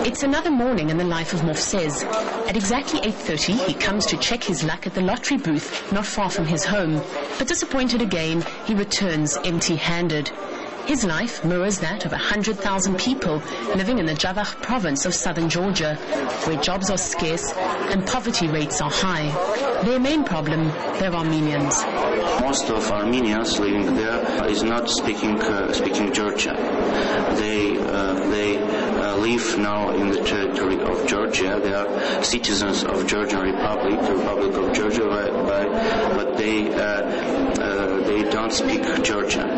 It's another morning in the life of Movsez. At exactly 8:30, he comes to check his luck at the lottery booth not far from his home. But disappointed again, he returns empty-handed. His life mirrors that of 100,000 people living in the Javakh province of southern Georgia, where jobs are scarce and poverty rates are high. Their main problem, they're Armenians. Most of Armenians living there is not speaking Georgian. They live now in the territory of Georgia. They are citizens of Georgian Republic, the Republic of Georgia, but they don't speak Georgian.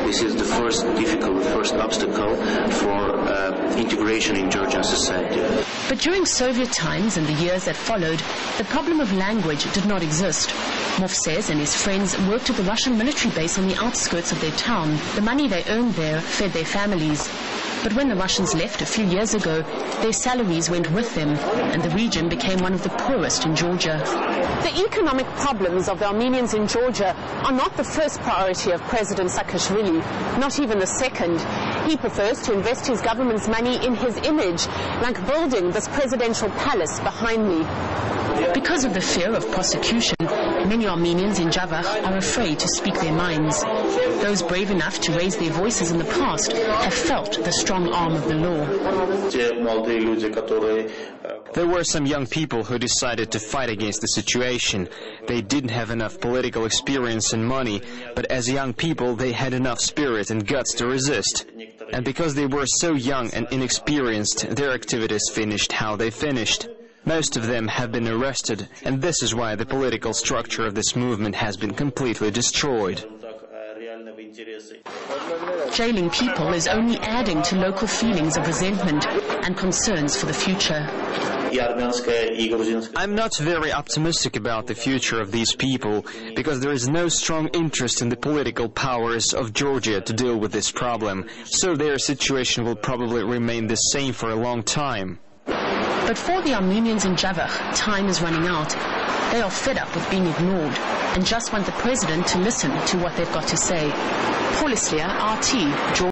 This is the first obstacle for integration in Georgian society. But during Soviet times and the years that followed, the problem of language did not exist. Movsez and his friends worked at the Russian military base on the outskirts of their town. The money they earned there fed their families. But when the Russians left a few years ago, their salaries went with them, and the region became one of the poorest in Georgia. The economic problems of the Armenians in Georgia are not the first priority of President Saakashvili, not even the second. He prefers to invest his government's money in his image, like building this presidential palace behind me. Because of the fear of prosecution, many Armenians in Javakh are afraid to speak their minds. Those brave enough to raise their voices in the past have felt the strong arm of the law. There were some young people who decided to fight against the situation. They didn't have enough political experience and money, but as young people they had enough spirit and guts to resist. And because they were so young and inexperienced, their activities finished how they finished. Most of them have been arrested, and this is why the political structure of this movement has been completely destroyed. Jailing people is only adding to local feelings of resentment and concerns for the future. I'm not very optimistic about the future of these people, because there is no strong interest in the political powers of Georgia to deal with this problem, so their situation will probably remain the same for a long time. But for the Armenians in Javakh, time is running out. They are fed up with being ignored and just want the president to listen to what they've got to say. Poorest, RT, Georgia.